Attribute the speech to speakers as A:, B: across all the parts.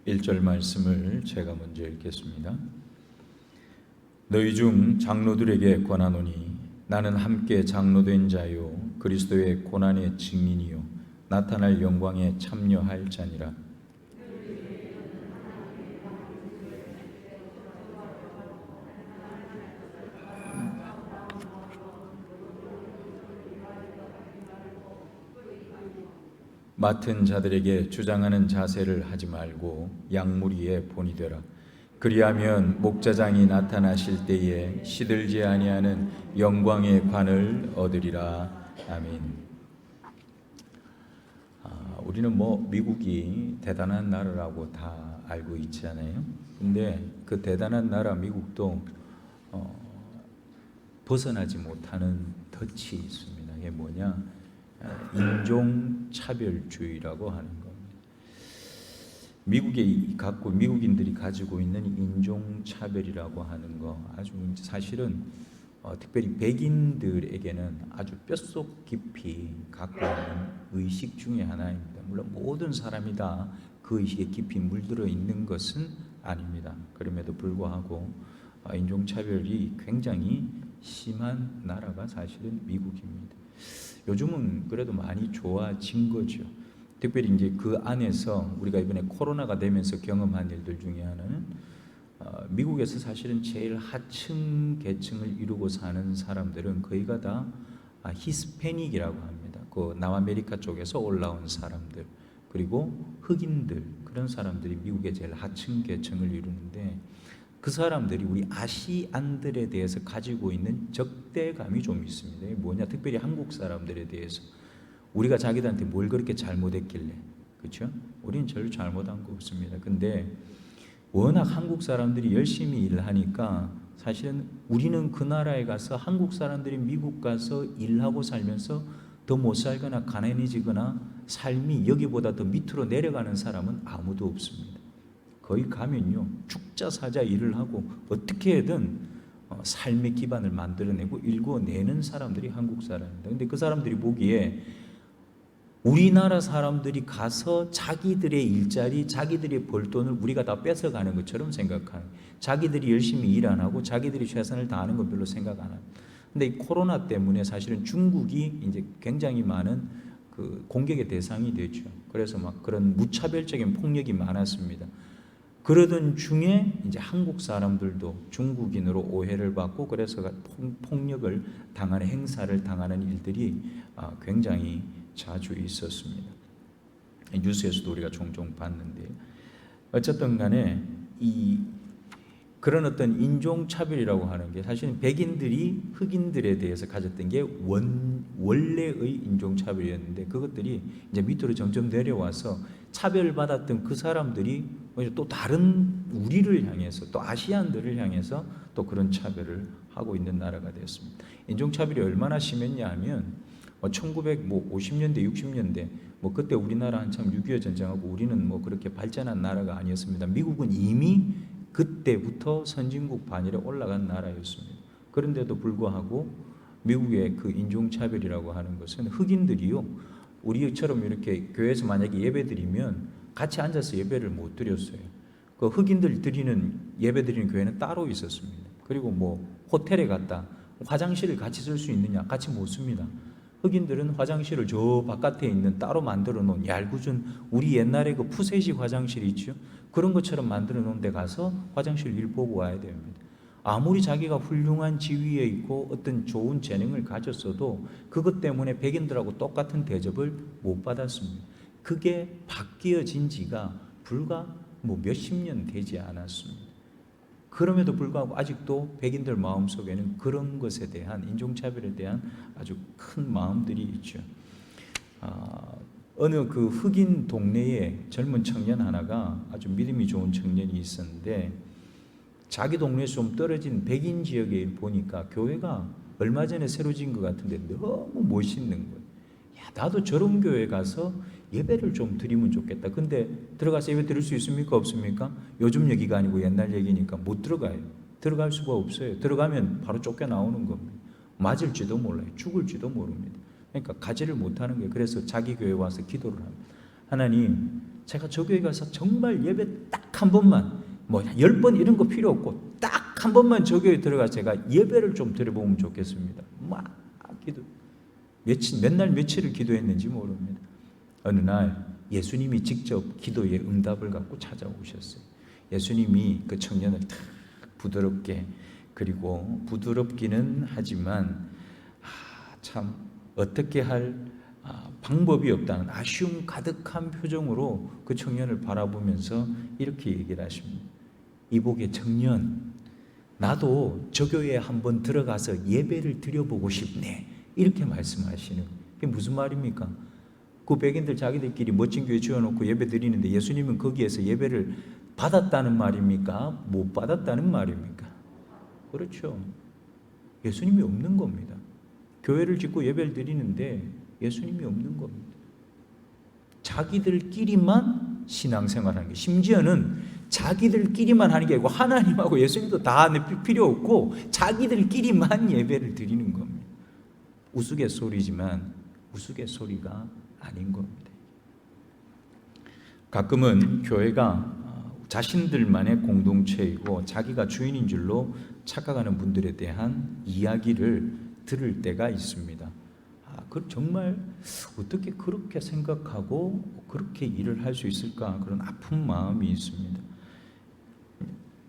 A: 1절 말씀을 제가 먼저 읽겠습니다. 너희 중 장로들에게 권하노니 나는 함께 장로된 자요 그리스도의 고난의 증인이요 나타날 영광에 참여할 자니라. 맡은 자들에게 주장하는 자세를 하지 말고 양무리의 본이 되라. 그리하면 목자장이 나타나실 때에 시들지 아니하는 영광의 관을 얻으리라. 아멘. 우리는 미국이 대단한 나라라고 다 알고 있잖아요. 근데 그 대단한 나라 미국도 벗어나지 못하는 덫이 있습니다. 이게 뭐냐? 인종차별주의라고 하는 겁니다. 미국인들이 가지고 있는 인종차별이라고 하는 거 아주 사실은 특별히 백인들에게는 아주 뼛속 깊이 갖고 있는 의식 중에 하나입니다. 물론 모든 사람이 다 그 의식에 깊이 물들어 있는 것은 아닙니다. 그럼에도 불구하고 인종차별이 굉장히 심한 나라가 사실은 미국입니다. 요즘은 그래도 많이 좋아진 거죠. 특별히 이제 그 안에서 우리가 이번에 코로나가 되면서 경험한 일들 중에 하나는 미국에서 사실은 제일 하층 계층을 이루고 사는 사람들은 거의가 다 히스패닉이라고 합니다. 그 남아메리카 쪽에서 올라온 사람들 그리고 흑인들 그런 사람들이 미국의 제일 하층 계층을 이루는데 그 사람들이 우리 아시안들에 대해서 가지고 있는 적대감이 좀 있습니다. 이게 뭐냐? 특별히 한국 사람들에 대해서 우리가 자기들한테 뭘 그렇게 잘못했길래, 그렇죠? 우리는 별로 잘못한 거 없습니다. 근데 워낙 한국 사람들이 열심히 일하니까 사실은 우리는 그 나라에 가서 한국 사람들이 미국 가서 일하고 살면서 더 못 살거나 가난해지거나 삶이 여기보다 더 밑으로 내려가는 사람은 아무도 없습니다. 거기 가면요 죽자 사자 일을 하고 어떻게든 삶의 기반을 만들어내고 일궈내는 사람들이 한국 사람입니다. 근데 그 사람들이 보기에 우리나라 사람들이 가서 자기들의 일자리, 자기들이 벌 돈을 우리가 다 뺏어가는 것처럼 생각하는, 자기들이 열심히 일 안 하고 자기들이 최선을 다하는 건 별로 생각 안 하는. 근데 이 코로나 때문에 사실은 중국이 이제 굉장히 많은 그 공격의 대상이 됐죠. 그래서 막 그런 무차별적인 폭력이 많았습니다. 그러던 중에 이제 한국 사람들도 중국인으로 오해를 받고 그래서 폭력을 당하는 행사를 당하는 일들이 굉장히 자주 있었습니다. 뉴스에서도 우리가 종종 봤는데 어쨌든 간에 그런 어떤 인종차별이라고 하는 게 사실은 백인들이 흑인들에 대해서 가졌던 게 원래의 인종차별이었는데 그것들이 이제 밑으로 점점 내려와서 차별받았던 그 사람들이 또 다른 우리를 향해서 또 아시안들을 향해서 또 그런 차별을 하고 있는 나라가 되었습니다. 인종차별이 얼마나 심했냐 하면 1950년대 60년대 그때 우리나라 한참 6.25 전쟁하고 우리는 그렇게 발전한 나라가 아니었습니다. 미국은 이미 그때부터 선진국 반열에 올라간 나라였습니다. 그런데도 불구하고 미국의 그 인종차별이라고 하는 것은 흑인들이요 우리처럼 이렇게 교회에서 만약에 예배 드리면 같이 앉아서 예배를 못 드렸어요. 그 흑인들 드리는 예배 드리는 교회는 따로 있었습니다. 그리고 호텔에 갔다 화장실을 같이 쓸 수 있느냐? 같이 못 씁니다. 흑인들은 화장실을 저 바깥에 있는 따로 만들어 놓은 얄궂은 우리 옛날에 그 푸세식 화장실이 있죠. 그런 것처럼 만들어 놓은 데 가서 화장실 일 보고 와야 됩니다. 아무리 자기가 훌륭한 지위에 있고 어떤 좋은 재능을 가졌어도 그것 때문에 백인들하고 똑같은 대접을 못 받았습니다. 그게 바뀌어진 지가 불과 몇십 년 되지 않았습니다. 그럼에도 불구하고 아직도 백인들 마음속에는 그런 것에 대한 인종차별에 대한 아주 큰 마음들이 있죠. 어느 그 흑인 동네에 젊은 청년 하나가 아주 믿음이 좋은 청년이 있었는데 자기 동네에서 좀 떨어진 백인 지역에 보니까 교회가 얼마 전에 새로 지은 것 같은데 너무 멋있는 거예요. 야, 나도 저런 교회 가서 예배를 좀 드리면 좋겠다. 근데 들어가서 예배 드릴 수 있습니까? 없습니까? 요즘 얘기가 아니고 옛날 얘기니까 못 들어가요. 들어갈 수가 없어요. 들어가면 바로 쫓겨나오는 겁니다. 맞을지도 몰라요. 죽을지도 모릅니다. 그러니까 가지를 못하는 거예요. 그래서 자기 교회 와서 기도를 합니다. 하나님, 제가 저 교회 가서 정말 예배 딱 한 번만, 뭐 10번 이런 거 필요 없고 딱 한 번만 저 교회 들어가 제가 예배를 좀 드려보면 좋겠습니다. 막 기도, 몇 날 며칠을 기도했는지 모릅니다. 어느 날 예수님이 직접 기도의 응답을 갖고 찾아오셨어요. 예수님이 그 청년을 탁 부드럽게, 그리고 부드럽기는 하지만 참 어떻게 할 방법이 없다는 아쉬움 가득한 표정으로 그 청년을 바라보면서 이렇게 얘기를 하십니다. 이복의 청년, 나도 저 교회에 한번 들어가서 예배를 드려보고 싶네, 이렇게 말씀하시는. 그게 무슨 말입니까? 그 백인들 자기들끼리 멋진 교회 지어놓고 예배 드리는데 예수님은 거기에서 예배를 받았다는 말입니까? 못 받았다는 말입니까? 그렇죠. 예수님이 없는 겁니다. 교회를 짓고 예배를 드리는데 예수님이 없는 겁니다. 자기들끼리만 신앙생활하는 게, 심지어는 자기들끼리만 하는 게 아니고 하나님하고 예수님도 다 필요 없고 자기들끼리만 예배를 드리는 겁니다. 우스갯소리지만 우스갯소리가 아닌 겁니다. 가끔은 교회가 자신들만의 공동체이고 자기가 주인인 줄로 착각하는 분들에 대한 이야기를 들을 때가 있습니다. 그 정말 어떻게 그렇게 생각하고 그렇게 일을 할 수 있을까, 그런 아픈 마음이 있습니다.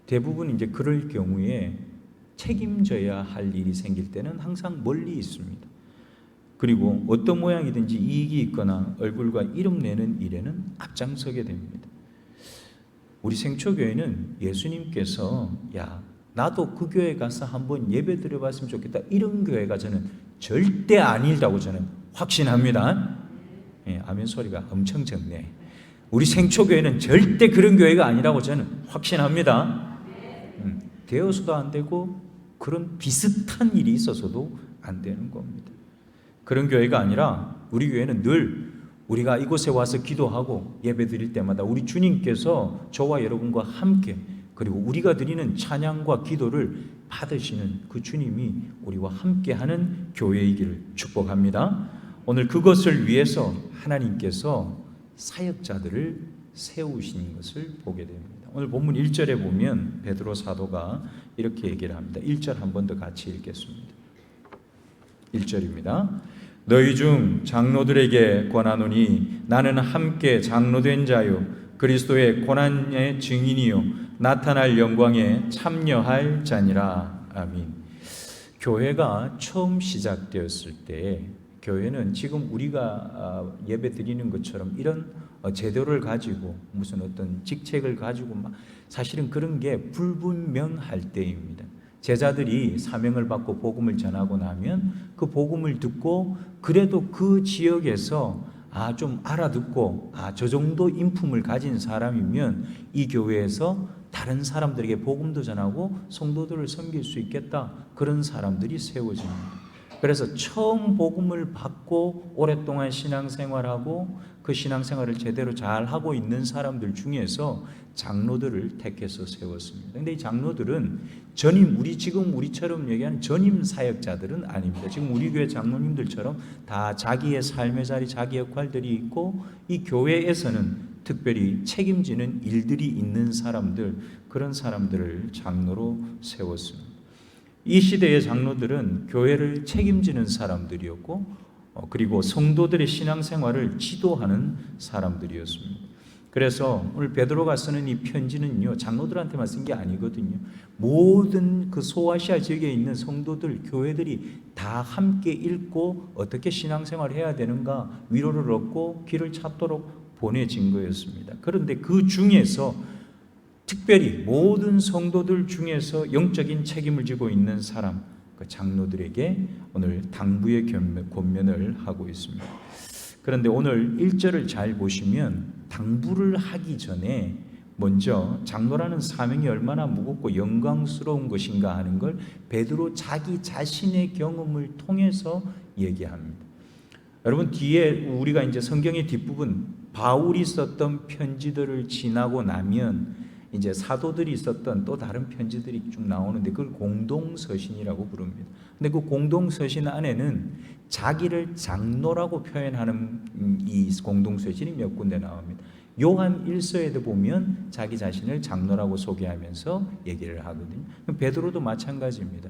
A: 대부분 이제 그럴 경우에 책임져야 할 일이 생길 때는 항상 멀리 있습니다. 그리고 어떤 모양이든지 이익이 있거나 얼굴과 이름 내는 일에는 앞장서게 됩니다. 우리 생초교회는 예수님께서 야, 나도 그 교회 가서 한번 예배 드려봤으면 좋겠다, 이런 교회가 저는 절대 아니라고 저는 확신합니다. 예, 아멘 소리가 엄청 적네. 우리 생초교회는 절대 그런 교회가 아니라고 저는 확신합니다. 되어서도 안 되고 그런 비슷한 일이 있어서도 안 되는 겁니다. 그런 교회가 아니라 우리 교회는 늘 우리가 이곳에 와서 기도하고 예배 드릴 때마다 우리 주님께서 저와 여러분과 함께, 그리고 우리가 드리는 찬양과 기도를 받으시는 그 주님이 우리와 함께하는 교회이기를 축복합니다. 오늘 그것을 위해서 하나님께서 사역자들을 세우시는 것을 보게 됩니다. 오늘 본문 1절에 보면 베드로 사도가 이렇게 얘기를 합니다. 1절 한 번 더 같이 읽겠습니다. 1절입니다. 너희 중 장로들에게 권하노니 나는 함께 장로된 자요 그리스도의 고난의 증인이요 나타날 영광에 참여할 자니라. 아멘. 교회가 처음 시작되었을 때 교회는 지금 우리가 예배 드리는 것처럼 이런 제도를 가지고 무슨 어떤 직책을 가지고 사실은 그런 게 불분명할 때입니다. 제자들이 사명을 받고 복음을 전하고 나면 그 복음을 듣고 그래도 그 지역에서 좀 알아듣고 저 정도 인품을 가진 사람이면 이 교회에서 다른 사람들에게 복음도 전하고 성도들을 섬길 수 있겠다, 그런 사람들이 세워집니다. 그래서 처음 복음을 받고 오랫동안 신앙생활하고 그 신앙생활을 제대로 잘 하고 있는 사람들 중에서 장로들을 택해서 세웠습니다. 그런데 이 장로들은 지금 우리처럼 얘기하는 전임 사역자들은 아닙니다. 지금 우리 교회 장로님들처럼 다 자기의 삶의 자리, 자기 역할들이 있고 이 교회에서는 특별히 책임지는 일들이 있는 사람들, 그런 사람들을 장로로 세웠습니다. 이 시대의 장로들은 교회를 책임지는 사람들이었고 그리고 성도들의 신앙생활을 지도하는 사람들이었습니다. 그래서 오늘 베드로가 쓰는 이 편지는요, 장로들한테만 쓴 게 아니거든요. 모든 그 소아시아 지역에 있는 성도들, 교회들이 다 함께 읽고 어떻게 신앙생활을 해야 되는가 위로를 얻고 길을 찾도록 보내진 거였습니다. 그런데 그 중에서 특별히 모든 성도들 중에서 영적인 책임을 지고 있는 사람, 그 장로들에게 오늘 당부의 권면을 하고 있습니다. 그런데 오늘 1절을 잘 보시면 당부를 하기 전에 먼저 장로라는 사명이 얼마나 무겁고 영광스러운 것인가 하는 걸 베드로 자기 자신의 경험을 통해서 얘기합니다. 여러분, 뒤에 우리가 이제 성경의 뒷부분 바울이 썼던 편지들을 지나고 나면 이제 사도들이 썼던 또 다른 편지들이 쭉 나오는데 그걸 공동서신이라고 부릅니다. 근데 그 공동서신 안에는 자기를 장로라고 표현하는 이 공동서신이 몇 군데 나옵니다. 요한 1서에도 보면 자기 자신을 장로라고 소개하면서 얘기를 하거든요. 베드로도 마찬가지입니다.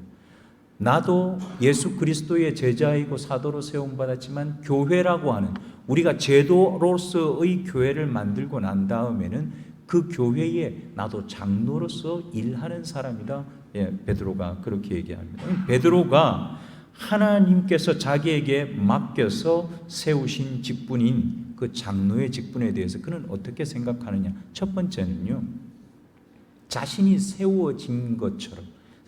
A: 나도 예수 그리스도의 제자이고 사도로 세움받았지만 교회라고 하는 우리가 제도로서의 교회를 만들고 난 다음에는 그 교회에 나도 장로로서 일하는 사람이다. 베드로가 그렇게 얘기합니다. 베드로가 하나님께서 자기에게 맡겨서 세우신 직분인 그 장로의 직분에 대해서 그는 어떻게 생각하느냐. 첫 번째는요, 자신이 세워진 것처럼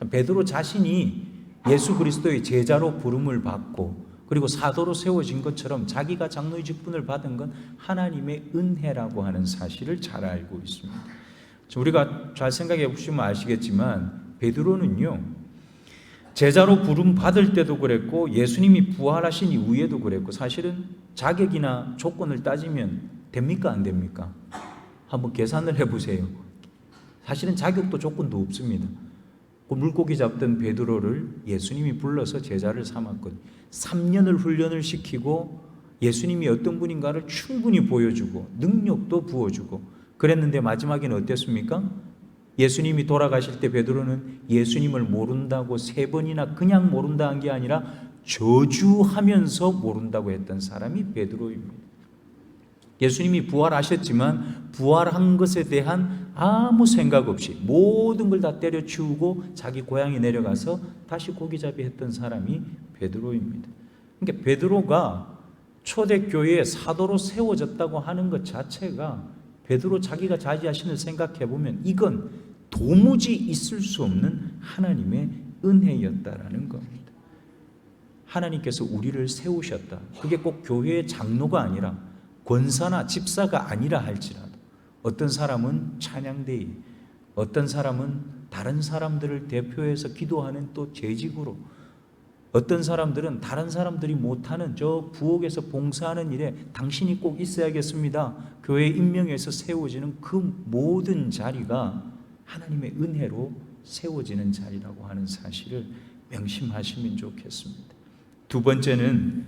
A: 베드로 자신이 예수 그리스도의 제자로 부름을 받고 그리고 사도로 세워진 것처럼 자기가 장로의 직분을 받은 건 하나님의 은혜라고 하는 사실을 잘 알고 있습니다. 우리가 잘 생각해 보시면 아시겠지만 베드로는요, 제자로 부름 받을 때도 그랬고 예수님이 부활하신 이후에도 그랬고 사실은 자격이나 조건을 따지면 됩니까 안 됩니까? 한번 계산을 해보세요. 사실은 자격도 조건도 없습니다. 그 물고기 잡던 베드로를 예수님이 불러서 제자를 삼았거든요. 3년을 훈련을 시키고 예수님이 어떤 분인가를 충분히 보여주고 능력도 부어주고 그랬는데 마지막에는 어땠습니까? 예수님이 돌아가실 때 베드로는 예수님을 모른다고 3번이나 그냥 모른다 한 게 아니라 저주하면서 모른다고 했던 사람이 베드로입니다. 예수님이 부활하셨지만 부활한 것에 대한 아무 생각 없이 모든 걸 다 때려치우고 자기 고향에 내려가서 다시 고기잡이 했던 사람이 베드로입니다. 그러니까 베드로가 초대교회의 사도로 세워졌다고 하는 것 자체가 베드로 자기가 자기 자신을 생각해 보면 이건 도무지 있을 수 없는 하나님의 은혜였다라는 겁니다. 하나님께서 우리를 세우셨다. 그게 꼭 교회의 장로가 아니라 권사나 집사가 아니라 할지라도 어떤 사람은 찬양대회, 어떤 사람은 다른 사람들을 대표해서 기도하는 또 재직으로, 어떤 사람들은 다른 사람들이 못하는 저 부엌에서 봉사하는 일에 당신이 꼭 있어야겠습니다. 교회 임명해서 세워지는 그 모든 자리가 하나님의 은혜로 세워지는 자리라고 하는 사실을 명심하시면 좋겠습니다. 두 번째는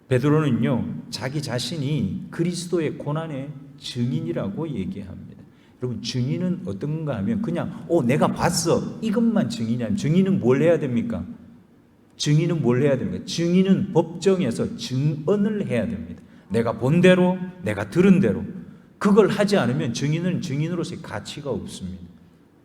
A: 베드로는요, 자기 자신이 그리스도의 고난의 증인이라고 얘기합니다. 여러분, 증인은 어떤 건가 하면 그냥 내가 봤어 이것만 증인이 아니면 증인은 뭘 해야 됩니까? 증인은 뭘 해야 됩니까? 증인은 법정에서 증언을 해야 됩니다. 내가 본 대로, 내가 들은 대로. 그걸 하지 않으면 증인은 증인으로서의 가치가 없습니다.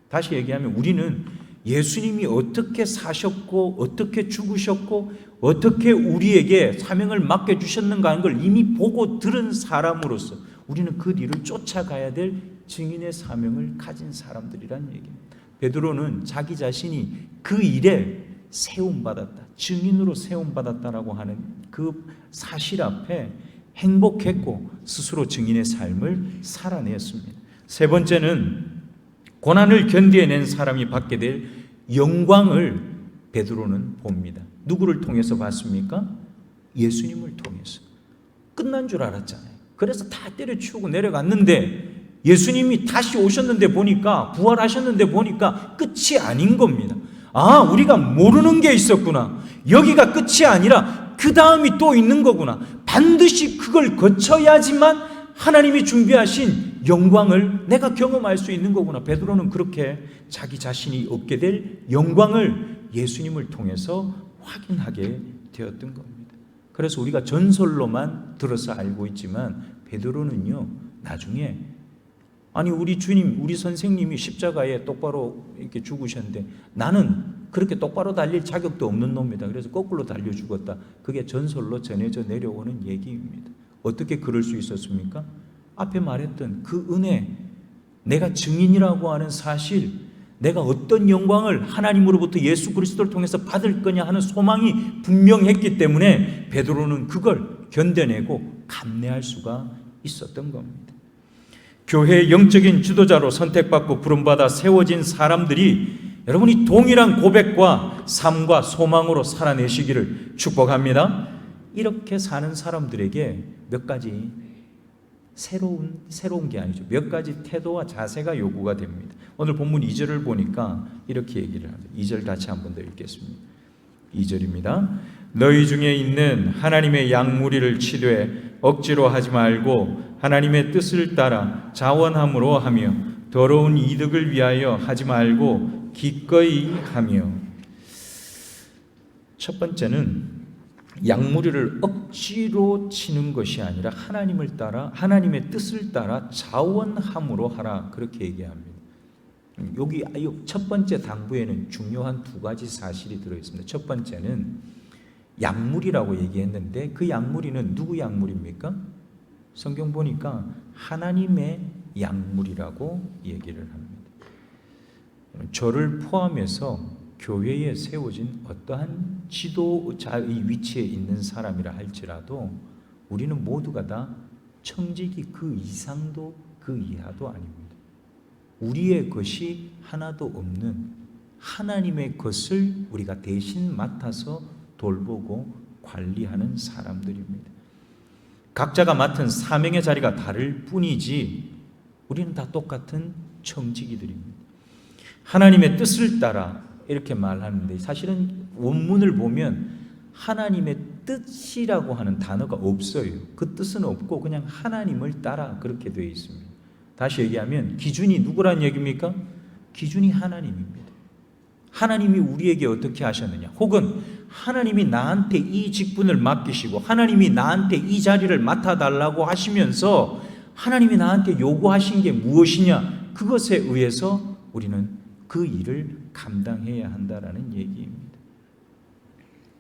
A: 다시 얘기하면 우리는 예수님이 어떻게 사셨고 어떻게 죽으셨고 어떻게 우리에게 사명을 맡겨주셨는가 하는 걸 이미 보고 들은 사람으로서 우리는 그 뒤를 쫓아가야 될 증인의 사명을 가진 사람들이란 얘기입니다. 베드로는 자기 자신이 그 일에 세움받았다, 증인으로 세움받았다라고 하는 그 사실 앞에 행복했고 스스로 증인의 삶을 살아냈습니다. 세 번째는 고난을 견뎌낸 사람이 받게 될 영광을 베드로는 봅니다. 누구를 통해서 봤습니까? 예수님을 통해서. 끝난 줄 알았잖아요. 그래서 다 때려치우고 내려갔는데 예수님이 다시 오셨는데 보니까, 부활하셨는데 보니까 끝이 아닌 겁니다. 아, 우리가 모르는 게 있었구나. 여기가 끝이 아니라 그 다음이 또 있는 거구나. 반드시 그걸 거쳐야지만 하나님이 준비하신 영광을 내가 경험할 수 있는 거구나. 베드로는 그렇게 자기 자신이 얻게 될 영광을 예수님을 통해서 확인하게 되었던 겁니다. 그래서 우리가 전설로만 들어서 알고 있지만 베드로는요, 나중에 아니 우리 주님, 우리 선생님이 십자가에 똑바로 이렇게 죽으셨는데 나는 그렇게 똑바로 달릴 자격도 없는 놈이다. 그래서 거꾸로 달려 죽었다. 그게 전설로 전해져 내려오는 얘기입니다. 어떻게 그럴 수 있었습니까? 앞에 말했던 그 은혜, 내가 증인이라고 하는 사실, 내가 어떤 영광을 하나님으로부터 예수 그리스도를 통해서 받을 거냐 하는 소망이 분명했기 때문에 베드로는 그걸 견뎌내고 감내할 수가 있었던 겁니다. 교회의 영적인 지도자로 선택받고 부름받아 세워진 사람들이 여러분이 동일한 고백과 삶과 소망으로 살아내시기를 축복합니다. 이렇게 사는 사람들에게 몇 가지 새로운 게 아니죠. 몇 가지 태도와 자세가 요구가 됩니다. 오늘 본문 2절을 보니까 이렇게 얘기를 합니다. 2절 같이 한 번 더 읽겠습니다. 2절입니다. 너희 중에 있는 하나님의 양무리를 치되 억지로 하지 말고 하나님의 뜻을 따라 자원함으로 하며 더러운 이득을 위하여 하지 말고 기꺼이 하며. 첫 번째는 양무리를 억지로 치는 것이 아니라 하나님을 따라, 하나님의 뜻을 따라 자원함으로 하라, 그렇게 얘기합니다. 여기 첫 번째 당부에는 중요한 두 가지 사실이 들어있습니다. 첫 번째는 양무리라고 얘기했는데 그 양무리는 누구 양무리입니까? 성경 보니까 하나님의 양무리라고 얘기를 합니다. 저를 포함해서 교회에 세워진 어떠한 지도자의 위치에 있는 사람이라 할지라도 우리는 모두가 다 청지기 그 이상도 그 이하도 아닙니다. 우리의 것이 하나도 없는 하나님의 것을 우리가 대신 맡아서 돌보고 관리하는 사람들입니다. 각자가 맡은 사명의 자리가 다를 뿐이지 우리는 다 똑같은 청지기들입니다. 하나님의 뜻을 따라 이렇게 말하는데 사실은 원문을 보면 하나님의 뜻이라고 하는 단어가 없어요. 그 뜻은 없고 그냥 하나님을 따라 그렇게 되어 있습니다. 다시 얘기하면 기준이 누구란 얘기입니까? 기준이 하나님입니다. 하나님이 우리에게 어떻게 하셨느냐, 혹은 하나님이 나한테 이 직분을 맡기시고 하나님이 나한테 이 자리를 맡아달라고 하시면서 하나님이 나한테 요구하신 게 무엇이냐, 그것에 의해서 우리는 그 일을 감당해야 한다라는 얘기입니다.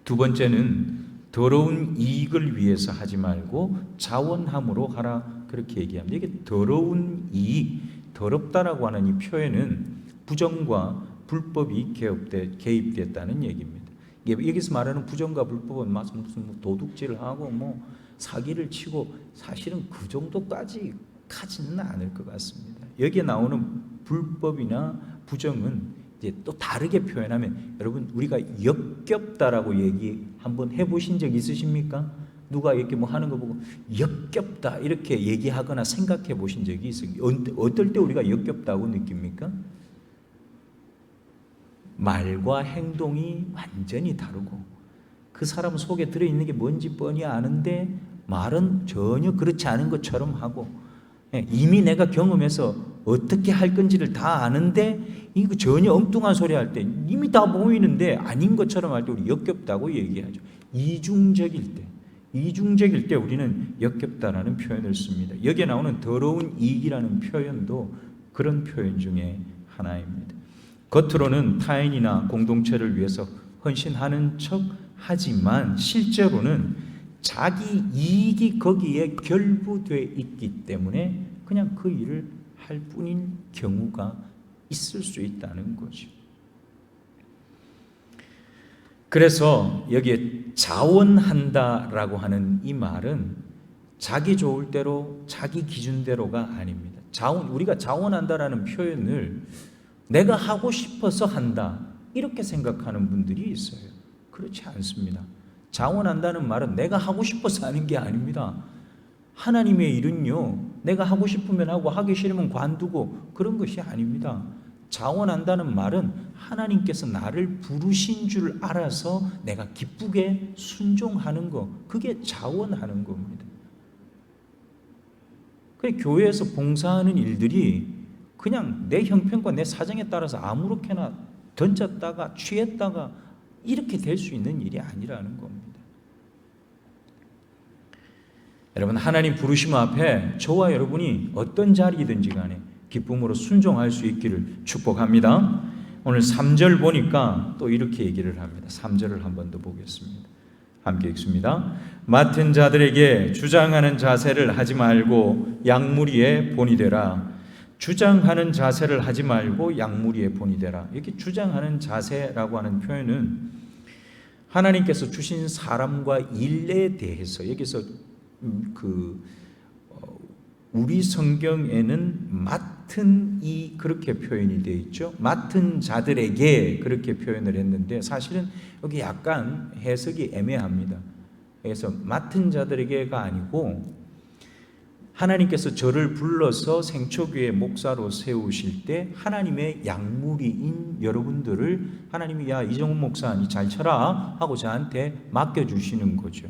A: 두 번째는 더러운 이익을 위해서 하지 말고 자원함으로 하라, 그렇게 얘기합니다. 이게 더러운 이익, 더럽다라고 하는 이 표현은 부정과 불법이 개입됐다는 얘기입니다. 여기서 말하는 부정과 불법은 무슨 도둑질을 하고 뭐 사기를 치고 사실은 그 정도까지 가지는 않을 것 같습니다. 여기에 나오는 불법이나 부정은 이제 또 다르게 표현하면, 여러분 우리가 역겹다라고 얘기 한번 해보신 적 있으십니까? 누가 이렇게 뭐 하는 거 보고 역겹다 이렇게 얘기하거나 생각해 보신 적이 있어요? 어떨 때 우리가 역겹다고 느낍니까? 말과 행동이 완전히 다르고 그 사람 속에 들어있는 게 뭔지 뻔히 아는데 말은 전혀 그렇지 않은 것처럼 하고, 이미 내가 경험해서 어떻게 할 건지를 다 아는데 이거 전혀 엉뚱한 소리 할 때 이미 다 보이는데 아닌 것처럼 할 때 우리 역겹다고 얘기하죠. 이중적일 때 우리는 역겹다라는 표현을 씁니다. 여기에 나오는 더러운 이익이라는 표현도 그런 표현 중에 하나입니다. 겉으로는 타인이나 공동체를 위해서 헌신하는 척 하지만 실제로는 자기 이익이 거기에 결부되어 있기 때문에 그냥 그 일을 할 뿐인 경우가 있을 수 있다는 거죠. 그래서 여기에 자원한다라고 하는 이 말은 자기 좋을 대로 자기 기준대로가 아닙니다. 우리가 자원한다라는 표현을 내가 하고 싶어서 한다 이렇게 생각하는 분들이 있어요. 그렇지 않습니다. 자원한다는 말은 내가 하고 싶어서 하는 게 아닙니다. 하나님의 일은요, 내가 하고 싶으면 하고 하기 싫으면 관두고 그런 것이 아닙니다. 자원한다는 말은 하나님께서 나를 부르신 줄 알아서 내가 기쁘게 순종하는 거, 그게 자원하는 겁니다. 교회에서 봉사하는 일들이 그냥 내 형편과 내 사정에 따라서 아무렇게나 던졌다가 취했다가 이렇게 될 수 있는 일이 아니라는 겁니다. 여러분, 하나님 부르심 앞에 저와 여러분이 어떤 자리이든지 간에 기쁨으로 순종할 수 있기를 축복합니다. 오늘 3절 보니까 또 이렇게 얘기를 합니다. 3절을 한 번 더 보겠습니다. 함께 읽습니다. 맡은 자들에게 주장하는 자세를 하지 말고 양무리에 본이 되라. 주장하는 자세를 하지 말고 양무리에 본이 되라. 이렇게 주장하는 자세라고 하는 표현은 하나님께서 주신 사람과 일에 대해서, 여기서 우리 성경에는 맡은 이 그렇게 표현이 되어 있죠. 맡은 자들에게 그렇게 표현을 했는데 사실은 여기 약간 해석이 애매합니다. 그래서 맡은 자들에게가 아니고 하나님께서 저를 불러서 생초교회 목사로 세우실 때 하나님의 양무리인 여러분들을 하나님이 야 이정훈 목사 니 잘 쳐라 하고 저한테 맡겨주시는 거죠.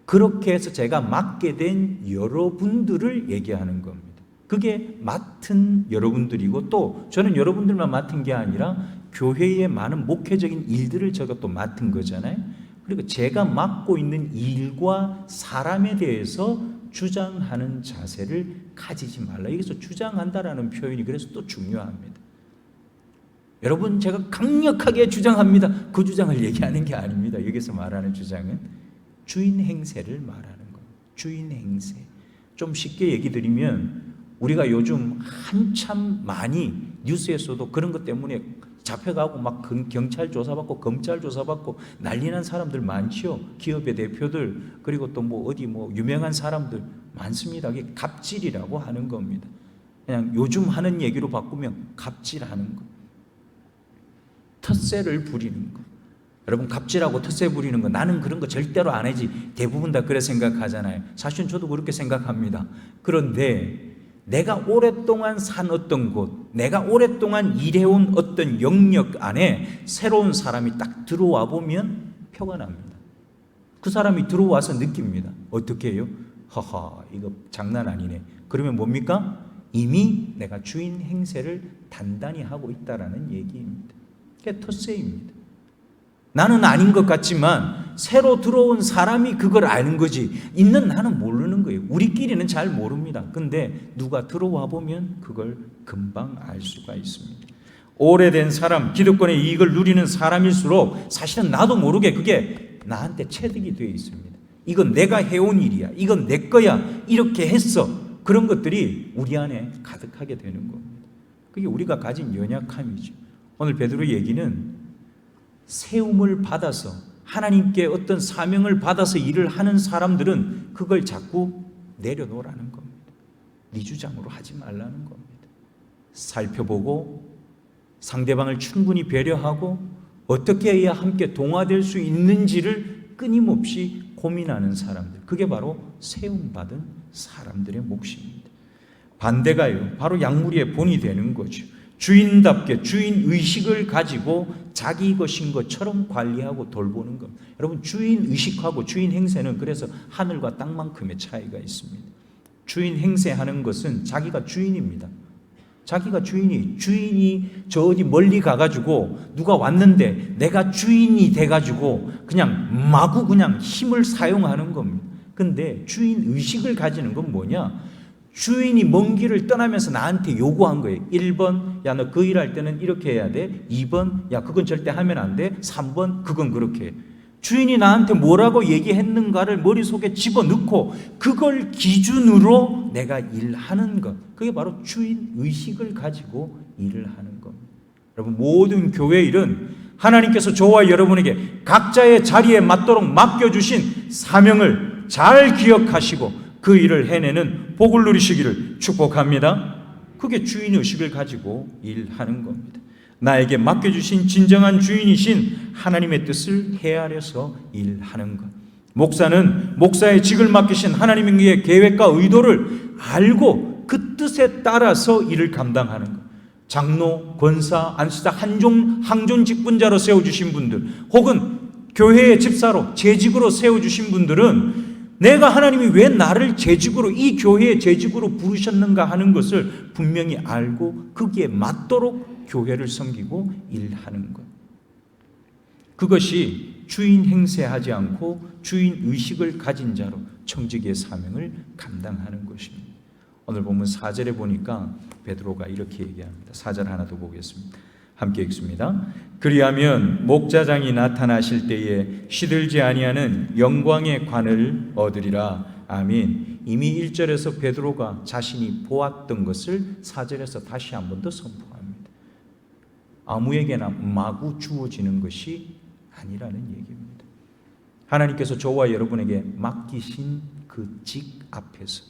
A: 그렇게 해서 제가 맡게 된 여러분들을 얘기하는 겁니다. 그게 맡은 여러분들이고, 또 저는 여러분들만 맡은 게 아니라 교회의 많은 목회적인 일들을 제가 또 맡은 거잖아요. 그리고 제가 맡고 있는 일과 사람에 대해서 주장하는 자세를 가지지 말라. 여기서 주장한다라는 표현이 그래서 또 중요합니다. 여러분, 제가 강력하게 주장합니다. 그 주장을 얘기하는 게 아닙니다. 여기서 말하는 주장은 주인 행세를 말하는 거예요. 주인 행세. 좀 쉽게 얘기 드리면, 우리가 요즘 한참 많이 뉴스에서도 그런 것 때문에 잡혀가고 막 경찰 조사받고 검찰 조사받고 난리난 사람들 많죠. 기업의 대표들, 그리고 또 뭐 어디 뭐 유명한 사람들 많습니다. 그게 갑질이라고 하는 겁니다. 그냥 요즘 하는 얘기로 바꾸면 갑질하는 거, 텃세를 부리는 거. 여러분, 갑질하고 텃세 부리는 거, 나는 그런 거 절대로 안 하지. 대부분 다 그래 생각하잖아요. 사실은 저도 그렇게 생각합니다. 그런데 내가 오랫동안 산 어떤 곳, 내가 오랫동안 일해온 어떤 영역 안에 새로운 사람이 딱 들어와 보면 표가 납니다. 그 사람이 들어와서 느낍니다. 어떻게 해요? 허허, 이거 장난 아니네. 그러면 뭡니까? 이미 내가 주인 행세를 단단히 하고 있다라는 얘기입니다. 그게 텃세입니다. 나는 아닌 것 같지만 새로 들어온 사람이 그걸 아는 거지, 있는 나는 모르는 거예요. 우리끼리는 잘 모릅니다. 근데 누가 들어와 보면 그걸 금방 알 수가 있습니다. 오래된 사람, 기득권의 이익을 누리는 사람일수록 사실은 나도 모르게 그게 나한테 체득이 되어 있습니다. 이건 내가 해온 일이야, 이건 내 거야, 이렇게 했어. 그런 것들이 우리 안에 가득하게 되는 겁니다. 그게 우리가 가진 연약함이죠. 오늘 베드로의 얘기는 세움을 받아서, 하나님께 어떤 사명을 받아서 일을 하는 사람들은 그걸 자꾸 내려놓으라는 겁니다. 네 주장으로 하지 말라는 겁니다. 살펴보고 상대방을 충분히 배려하고 어떻게 해야 함께 동화될 수 있는지를 끊임없이 고민하는 사람들, 그게 바로 세움받은 사람들의 몫입니다. 반대가요, 바로 약물이의 본이 되는 거죠. 주인답게 주인의식을 가지고 자기 것인 것처럼 관리하고 돌보는 것. 여러분, 주인의식하고 주인행세는 그래서 하늘과 땅만큼의 차이가 있습니다. 주인행세하는 것은 자기가 주인입니다. 자기가 주인이 저 어디 멀리 가가지고 누가 왔는데 내가 주인이 돼가지고 그냥 마구 그냥 힘을 사용하는 겁니다. 근데 주인의식을 가지는 건 뭐냐? 주인이 먼 길을 떠나면서 나한테 요구한 거예요. 1번, 야, 너 그 일할 때는 이렇게 해야 돼. 2번, 야, 그건 절대 하면 안 돼. 3번, 그건 그렇게 해. 주인이 나한테 뭐라고 얘기했는가를 머릿속에 집어넣고 그걸 기준으로 내가 일하는 것, 그게 바로 주인의식을 가지고 일을 하는 겁니다. 여러분, 모든 교회 일은 하나님께서 저와 여러분에게 각자의 자리에 맞도록 맡겨주신 사명을 잘 기억하시고 그 일을 해내는 복을 누리시기를 축복합니다. 그게 주인의식을 가지고 일하는 겁니다. 나에게 맡겨주신 진정한 주인이신 하나님의 뜻을 헤아려서 일하는 것. 목사는 목사의 직을 맡기신 하나님의 계획과 의도를 알고 그 뜻에 따라서 일을 감당하는 것. 장로, 권사, 안수사, 항존 직분자로 세워주신 분들, 혹은 교회의 집사로 재직으로 세워주신 분들은 내가 하나님이 왜 나를 재직으로, 이 교회의 재직으로 부르셨는가 하는 것을 분명히 알고 거기에 맞도록 교회를 섬기고 일하는 것. 그것이 주인 행세하지 않고 주인 의식을 가진 자로 청지기의 사명을 감당하는 것입니다. 오늘 보면 4절에 보니까 베드로가 이렇게 얘기합니다. 4절 하나 더 보겠습니다. 함께 읽습니다. 그리하면 목자장이 나타나실 때에 시들지 아니하는 영광의 관을 얻으리라. 아멘. 이미 1절에서 베드로가 자신이 보았던 것을 4절에서 다시 한 번 더 선포합니다. 아무에게나 마구 주어지는 것이 아니라는 얘기입니다. 하나님께서 저와 여러분에게 맡기신 그 직 앞에서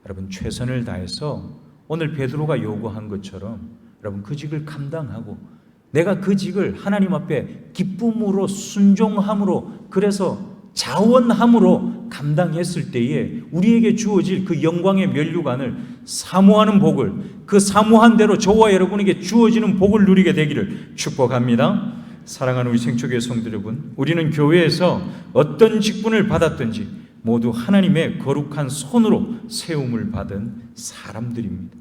A: 여러분 최선을 다해서 오늘 베드로가 요구한 것처럼 여러분 그 직을 감당하고 내가 그 직을 하나님 앞에 기쁨으로 순종함으로, 그래서 자원함으로 감당했을 때에 우리에게 주어질 그 영광의 면류관을 사모하는 복을, 그 사모한 대로 저와 여러분에게 주어지는 복을 누리게 되기를 축복합니다. 사랑하는 우리 생초교회 성도 여러분, 우리는 교회에서 어떤 직분을 받았든지 모두 하나님의 거룩한 손으로 세움을 받은 사람들입니다.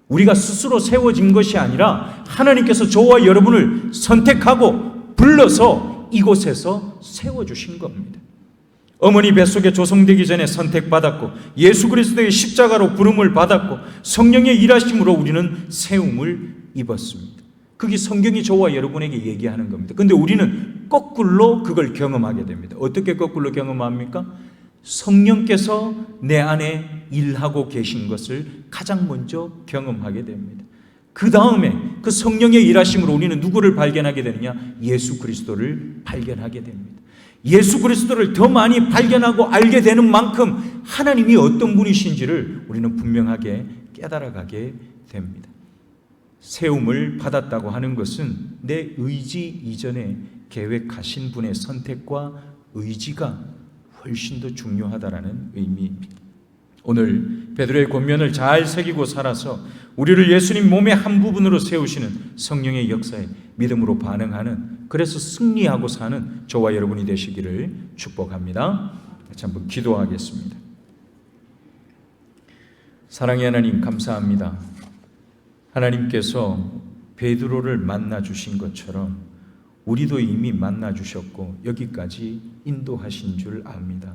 A: 우리가 스스로 세워진 것이 아니라 하나님께서 저와 여러분을 선택하고 불러서 이곳에서 세워주신 겁니다. 어머니 뱃속에 조성되기 전에 선택받았고 예수 그리스도의 십자가로 부름을 받았고 성령의 일하심으로 우리는 세움을 입었습니다. 그게 성경이 저와 여러분에게 얘기하는 겁니다. 그런데 우리는 거꾸로 그걸 경험하게 됩니다. 어떻게 거꾸로 경험합니까? 성령께서 내 안에 일하고 계신 것을 가장 먼저 경험하게 됩니다. 그 다음에 그 성령의 일하심으로 우리는 누구를 발견하게 되느냐? 예수 그리스도를 발견하게 됩니다. 예수 그리스도를 더 많이 발견하고 알게 되는 만큼 하나님이 어떤 분이신지를 우리는 분명하게 깨달아가게 됩니다. 세움을 받았다고 하는 것은 내 의지 이전에 계획하신 분의 선택과 의지가 훨씬 더 중요하다라는 의미입니다. 오늘 베드로의 권면을 잘 새기고 살아서 우리를 예수님 몸의 한 부분으로 세우시는 성령의 역사에 믿음으로 반응하는, 그래서 승리하고 사는 저와 여러분이 되시기를 축복합니다. 같이 한번 기도하겠습니다. 사랑의 하나님, 감사합니다. 하나님께서 베드로를 만나 주신 것처럼 우리도 이미 만나 주셨고 여기까지 인도하신 줄 압니다.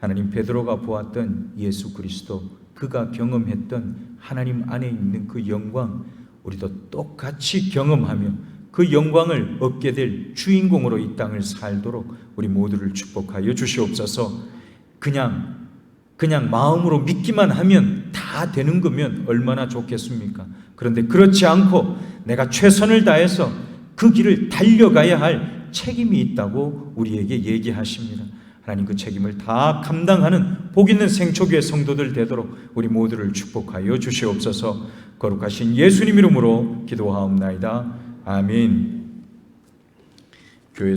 A: 하나님, 베드로가 보았던 예수 그리스도, 그가 경험했던 하나님 안에 있는 그 영광, 우리도 똑같이 경험하며 그 영광을 얻게 될 주인공으로 이 땅을 살도록 우리 모두를 축복하여 주시옵소서. 그냥 마음으로 믿기만 하면 다 되는 거면 얼마나 좋겠습니까? 그런데 그렇지 않고 내가 최선을 다해서 그 길을 달려가야 할 책임이 있다고 우리에게 얘기하십니다. 하나님, 그 책임을 다 감당하는 복 있는 생초교회 성도들 되도록 우리 모두를 축복하여 주시옵소서. 거룩하신 예수님 이름으로 기도하옵나이다. 아멘. 교회